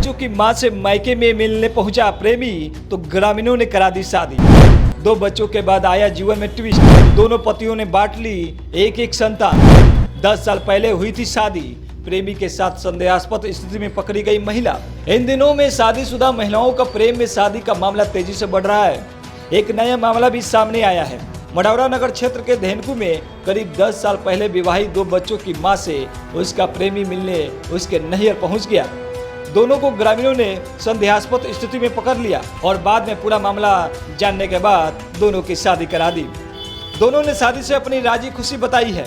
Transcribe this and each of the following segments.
बच्चों की मां से मायके में मिलने पहुंचा प्रेमी तो ग्रामीणों ने करा दी शादी। 2 बच्चों के बाद आया जीवन में ट्विस्ट। दोनों पतियों ने बांट ली एक एक संतान। 10 साल पहले हुई थी शादी। प्रेमी के साथ संदेहास्पद स्थिति में पकड़ी गई महिला। इन दिनों में शादीशुदा महिलाओं का प्रेम में शादी का मामला तेजी से बढ़ रहा है। एक नया मामला भी सामने आया है। मढ़ौरा नगर क्षेत्र के धेनुकू में करीब 10 साल पहले विवाहित 2 बच्चों की मां से उसका प्रेमी मिलने उसके नैहर पहुंच गया। दोनों को ग्रामीणों ने संदेहास्पद स्थिति में पकड़ लिया और बाद में पूरा मामला जानने के बाद दोनों की शादी करा दी। दोनों ने शादी से अपनी राजी खुशी बताई है।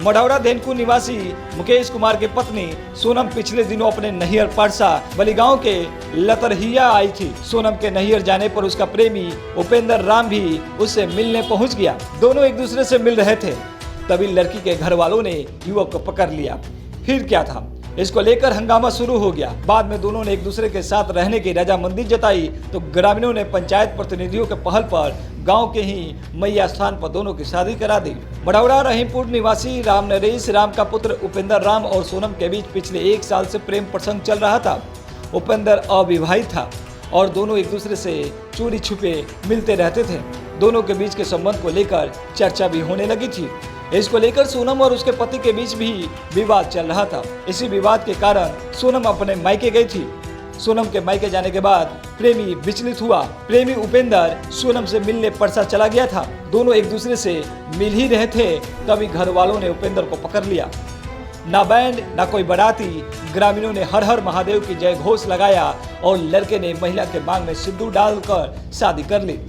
मढ़ौरा धेनुकू निवासी मुकेश कुमार की पत्नी सोनम पिछले दिनों अपने नैहर परसा बलिगांव के लतरहिया आई थी। सोनम के नैहर जाने पर उसका प्रेमी उपेंद्र राम भी उससे मिलने पहुंच गया। दोनों एक दूसरे से मिल रहे थे, तभी लड़की के घर वालों ने युवक को पकड़ लिया। फिर क्या था, इसको लेकर हंगामा शुरू हो गया। बाद में दोनों ने एक दूसरे के साथ रहने की रजामंदी जताई तो ग्रामीणों ने पंचायत प्रतिनिधियों के पहल पर गांव के ही मैया स्थान पर दोनों की शादी करा दी। मढ़ौरा रहीमपुर निवासी राम नरेश राम का पुत्र उपेंद्र राम और सोनम के बीच पिछले 1 साल से प्रेम प्रसंग चल रहा था। उपेंद्र अविवाहित था और दोनों एक दूसरे से चोरी छुपे मिलते रहते थे। दोनों के बीच के संबंध को लेकर चर्चा भी होने लगी थी। इसको लेकर सोनम और उसके पति के बीच भी विवाद चल रहा था। इसी विवाद के कारण सोनम अपने मायके गई थी। सोनम के मायके जाने के बाद प्रेमी विचलित हुआ। प्रेमी उपेंद्र सोनम से मिलने परसा चला गया था। दोनों एक दूसरे से मिल ही रहे थे, तभी घर वालों ने उपेंद्र को पकड़ लिया। ना बैंड ना कोई बाराती, ग्रामीणों ने हर हर महादेव की जय घोष लगाया और लड़के ने महिला के मांग में सिंदूर डालकर शादी कर ली।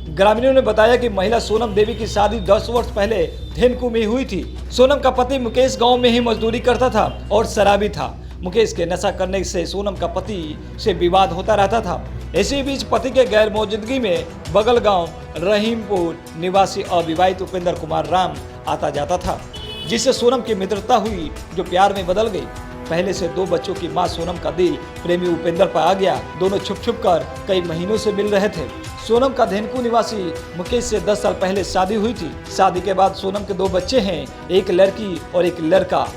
ग्रामीणों ने बताया कि महिला सोनम देवी की शादी 10 वर्ष पहले धेनुकू में हुई थी। सोनम का पति मुकेश गांव में ही मजदूरी करता था और शराबी था। मुकेश के नशा करने से सोनम का पति से विवाद होता रहता था। इसी बीच पति के गैर मौजूदगी में बगल गांव रहीमपुर निवासी अविवाहित उपेंद्र कुमार राम आता जाता था, जिससे सोनम की मित्रता हुई जो प्यार में बदल गई। पहले से 2 बच्चों की मां सोनम का दिल प्रेमी उपेंद्र पर आ गया। दोनों छुप छुप कर कई महीनों से मिल रहे थे। सोनम का धेनुकू निवासी मुकेश से 10 साल पहले शादी हुई थी। शादी के बाद सोनम के 2 बच्चे हैं, एक लड़की और एक लड़का।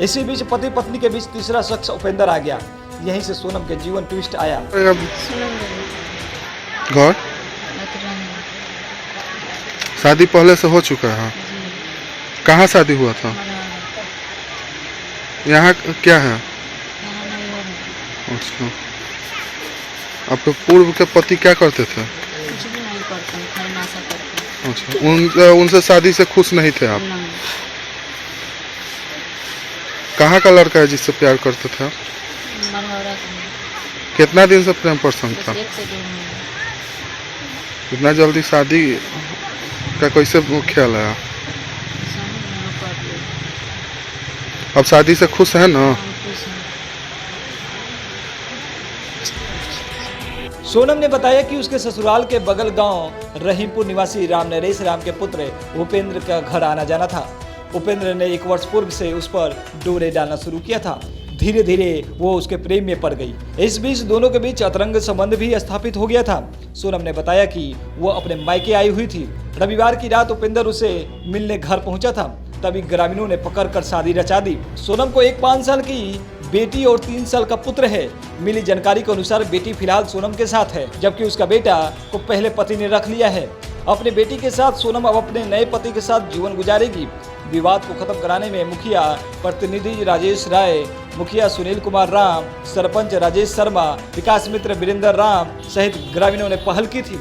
इसी बीच पति पत्नी के बीच तीसरा शख्स उपेंद्र आ गया। यहीं से सोनम के जीवन ट्विस्ट आया। घर शादी पहले से हो चुका है। कहाँ शादी हुआ था? यहाँ क्या है? अच्छा, आपके पूर्व के पति क्या करते थे? कुछ भी नहीं करते, खाली नशा करते। अच्छा, उनसे शादी से खुश नहीं थे आप? नहीं। कहाँ का लड़का है जिससे प्यार करते थे? मढ़ौरा का। कितना दिन से प्रेम प्रसंग था? 1 से 2 महीने। इतना जल्दी शादी का कैसे ख्याल आया? अब शादी से खुश है ना? सोनम ने बताया कि उसके ससुराल के बगल गांव रहीमपुर निवासी राम नरेश राम के पुत्र उपेंद्र का घर आना जाना था। उपेंद्र ने 1 वर्ष पूर्व से उस पर डोरे डालना शुरू किया था। धीरे धीरे वो उसके प्रेम में पड़ गई। इस बीच दोनों के बीच अतरंग संबंध भी स्थापित हो गया था। सोनम ने बताया कि वो अपने मायके आई हुई थी। रविवार की रात उपेंद्र उसे मिलने घर पहुंचा था, तभी ग्रामीणों ने पकड़कर शादी रचा दी। सोनम को एक 5 साल की बेटी और 3 साल का पुत्र है। मिली जानकारी के अनुसार बेटी फिलहाल सोनम के साथ है, जबकि उसका बेटा को पहले पति ने रख लिया है। अपने बेटी के साथ सोनम अब अपने नए पति के साथ जीवन गुजारेगी। विवाद को खत्म कराने में मुखिया प्रतिनिधि राजेश राय, मुखिया सुनील कुमार राम, सरपंच राजेश शर्मा, विकास मित्र वीरेंद्र राम सहित ग्रामीणों ने पहल की थी।